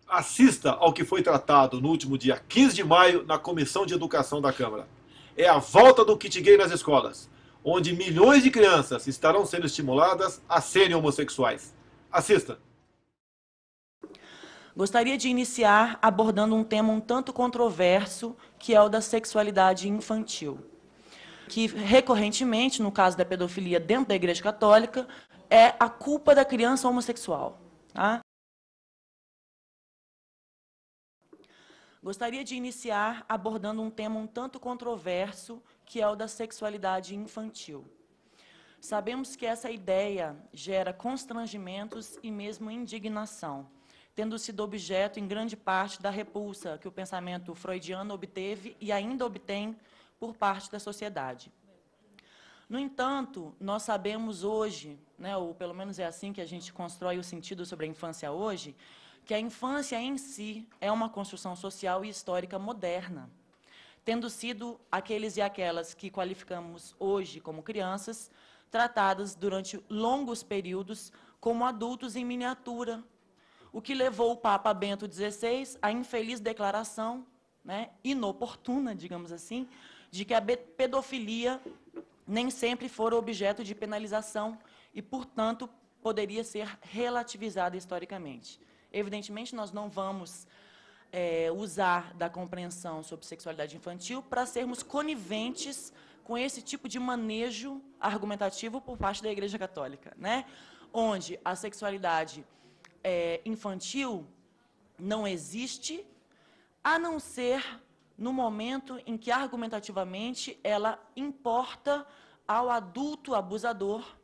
Assista ao que foi tratado no último dia 15 de maio na Comissão de Educação da Câmara. É a volta do kit gay nas escolas, onde milhões de crianças estarão sendo estimuladas a serem homossexuais. Assista. Gostaria de iniciar abordando um tema um tanto controverso, que é o da sexualidade infantil, que recorrentemente, no caso da pedofilia dentro da Igreja Católica, é a culpa da criança homossexual. Tá? Gostaria de iniciar abordando um tema um tanto controverso, que é o da sexualidade infantil. Sabemos que essa ideia gera constrangimentos e mesmo indignação, tendo sido objeto, em grande parte, da repulsa que o pensamento freudiano obteve e ainda obtém por parte da sociedade. No entanto, nós sabemos hoje, né, ou pelo menos é assim que a gente constrói o sentido sobre a infância hoje, que a infância em si é uma construção social e histórica moderna, tendo sido aqueles e aquelas que qualificamos hoje como crianças, tratadas durante longos períodos como adultos em miniatura, o que levou o Papa Bento XVI à infeliz declaração, né, inoportuna, digamos assim, de que a pedofilia nem sempre for objeto de penalização e, portanto, poderia ser relativizada historicamente. Evidentemente, nós não vamos usar da compreensão sobre sexualidade infantil para sermos coniventes com esse tipo de manejo argumentativo por parte da Igreja Católica, né? Onde a sexualidade infantil não existe, a não ser no momento em que, argumentativamente, ela importa ao adulto abusador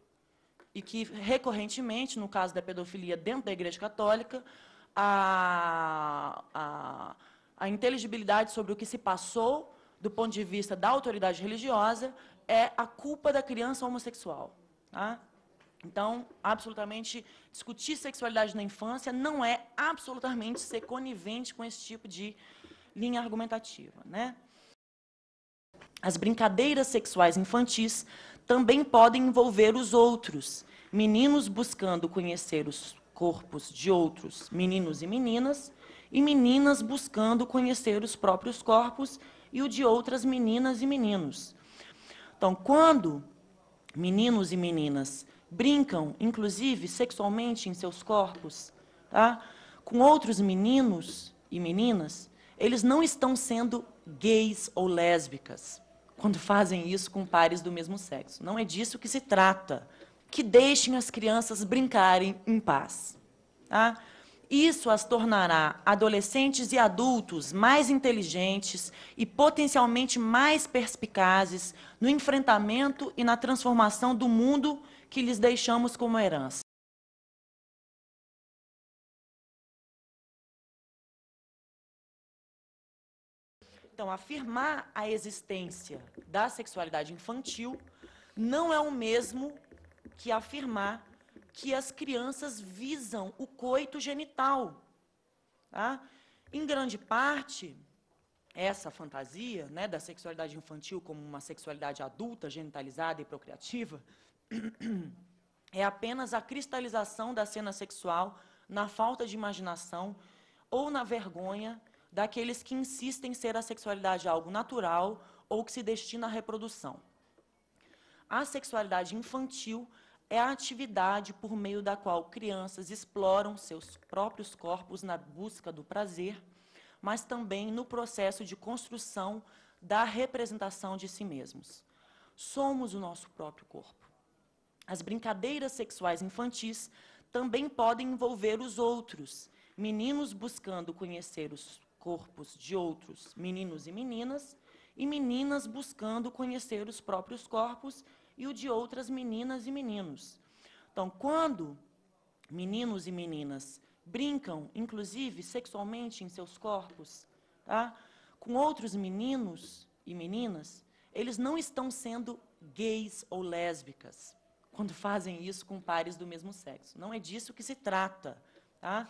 e que, recorrentemente, no caso da pedofilia dentro da Igreja Católica, a inteligibilidade sobre o que se passou, do ponto de vista da autoridade religiosa, é a culpa da criança homossexual. Tá? Então, absolutamente, discutir sexualidade na infância não é absolutamente ser conivente com esse tipo de linha argumentativa. Né? As brincadeiras sexuais infantis também podem envolver os outros, meninos buscando conhecer os corpos de outros meninos e meninas buscando conhecer os próprios corpos e o de outras meninas e meninos. Então, quando meninos e meninas brincam, inclusive sexualmente em seus corpos, tá, com outros meninos e meninas, eles não estão sendo gays ou lésbicas quando fazem isso com pares do mesmo sexo. Não é disso que se trata. Que deixem as crianças brincarem em paz. Tá? Isso as tornará adolescentes e adultos mais inteligentes e potencialmente mais perspicazes no enfrentamento e na transformação do mundo que lhes deixamos como herança. Então, afirmar a existência da sexualidade infantil não é o mesmo que afirmar que as crianças visam o coito genital. Tá? Em grande parte, essa fantasia, né, da sexualidade infantil como uma sexualidade adulta, genitalizada e procriativa, é apenas a cristalização da cena sexual na falta de imaginação ou na vergonha daqueles que insistem ser a sexualidade algo natural ou que se destina à reprodução. A sexualidade infantil é a atividade por meio da qual crianças exploram seus próprios corpos na busca do prazer, mas também no processo de construção da representação de si mesmos. Somos o nosso próprio corpo. As brincadeiras sexuais infantis também podem envolver os outros, meninos buscando conhecer os corpos de outros meninos e meninas buscando conhecer os próprios corpos e o de outras meninas e meninos. Então, quando meninos e meninas brincam, inclusive sexualmente em seus corpos, tá, com outros meninos e meninas, eles não estão sendo gays ou lésbicas quando fazem isso com pares do mesmo sexo. Não é disso que se trata. Tá?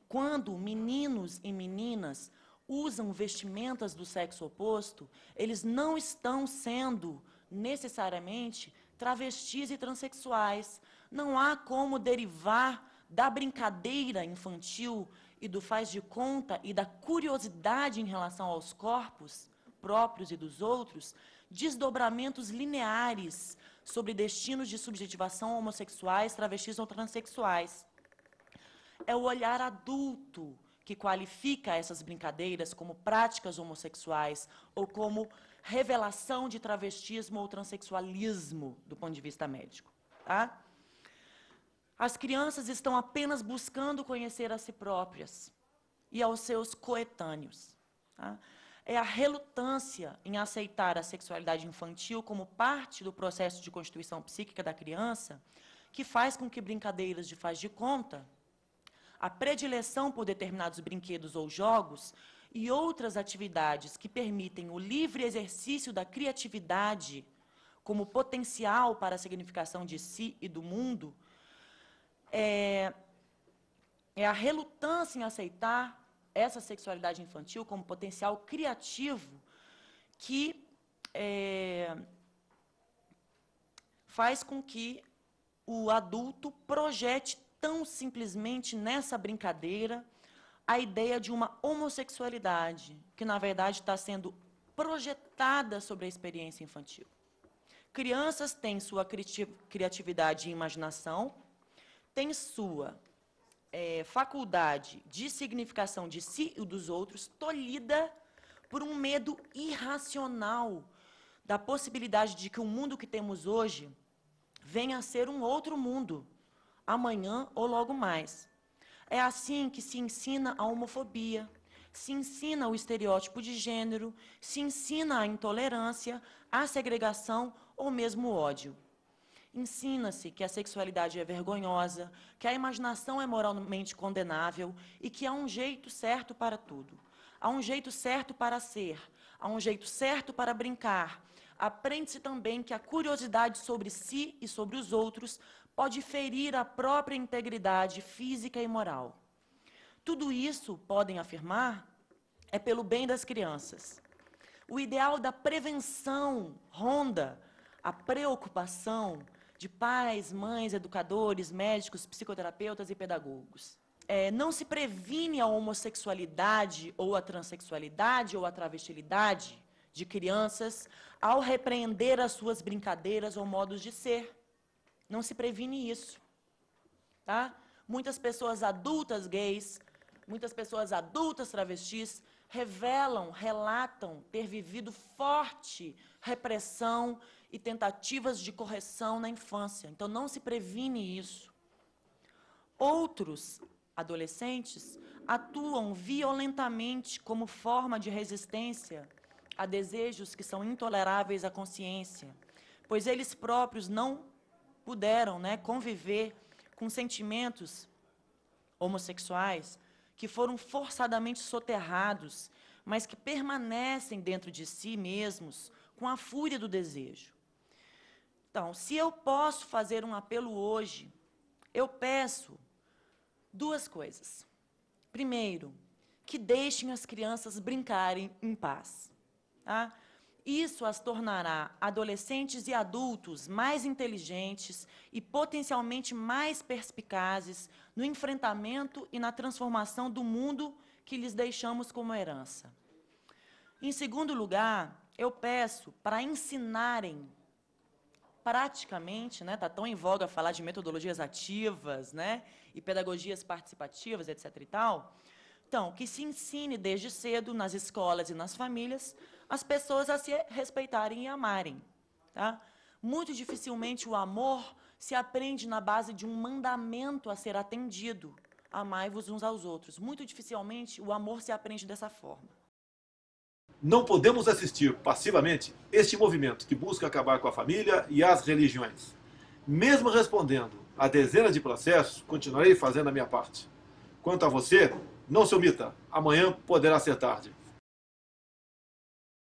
Quando meninos e meninas usam vestimentas do sexo oposto, eles não estão sendo necessariamente travestis e transexuais. Não há como derivar da brincadeira infantil e do faz de conta e da curiosidade em relação aos corpos próprios e dos outros, desdobramentos lineares sobre destinos de subjetivação homossexuais, travestis ou transexuais. É o olhar adulto que qualifica essas brincadeiras como práticas homossexuais ou como revelação de travestismo ou transexualismo do ponto de vista médico. Tá? As crianças estão apenas buscando conhecer a si próprias e aos seus coetâneos. Tá? É a relutância em aceitar a sexualidade infantil como parte do processo de constituição psíquica da criança que faz com que brincadeiras de faz de conta, a predileção por determinados brinquedos ou jogos e outras atividades que permitem o livre exercício da criatividade como potencial para a significação de si e do mundo, é a relutância em aceitar essa sexualidade infantil como potencial criativo que faz com que o adulto projete tão simplesmente nessa brincadeira a ideia de uma homossexualidade, que, na verdade, está sendo projetada sobre a experiência infantil. Crianças têm sua criatividade e imaginação, têm sua faculdade de significação de si e dos outros tolhida por um medo irracional da possibilidade de que o mundo que temos hoje venha a ser um outro mundo, amanhã ou logo mais. É assim que se ensina a homofobia, se ensina o estereótipo de gênero, se ensina a intolerância, a segregação ou mesmo o ódio. Ensina-se que a sexualidade é vergonhosa, que a imaginação é moralmente condenável e que há um jeito certo para tudo. Há um jeito certo para ser, há um jeito certo para brincar. Aprende-se também que a curiosidade sobre si e sobre os outros pode ferir a própria integridade física e moral. Tudo isso, podem afirmar, é pelo bem das crianças. O ideal da prevenção ronda a preocupação de pais, mães, educadores, médicos, psicoterapeutas e pedagogos. Não se previne a homossexualidade ou a transexualidade ou a travestilidade de crianças ao repreender as suas brincadeiras ou modos de ser. Não se previne isso. Tá? Muitas pessoas adultas gays, muitas pessoas adultas travestis relatam ter vivido forte repressão e tentativas de correção na infância. Então, não se previne isso. Outros adolescentes atuam violentamente como forma de resistência a desejos que são intoleráveis à consciência, pois eles próprios não puderam, conviver com sentimentos homossexuais que foram forçadamente soterrados, mas que permanecem dentro de si mesmos com a fúria do desejo. Então, se eu posso fazer um apelo hoje, eu peço duas coisas. Primeiro, que deixem as crianças brincarem em paz. Tá? Isso as tornará adolescentes e adultos mais inteligentes e potencialmente mais perspicazes no enfrentamento e na transformação do mundo que lhes deixamos como herança. Em segundo lugar, eu peço para ensinarem praticamente, está tão em voga falar de metodologias ativas, e pedagogias participativas, etc. e tal. Então, que se ensine desde cedo, nas escolas e nas famílias, as pessoas a se respeitarem e amarem. Tá? Muito dificilmente o amor se aprende na base de um mandamento a ser atendido. Amai-vos uns aos outros. Muito dificilmente o amor se aprende dessa forma. Não podemos assistir passivamente este movimento que busca acabar com a família e as religiões. Mesmo respondendo a dezenas de processos, continuarei fazendo a minha parte. Quanto a você, não se omita. Amanhã poderá ser tarde.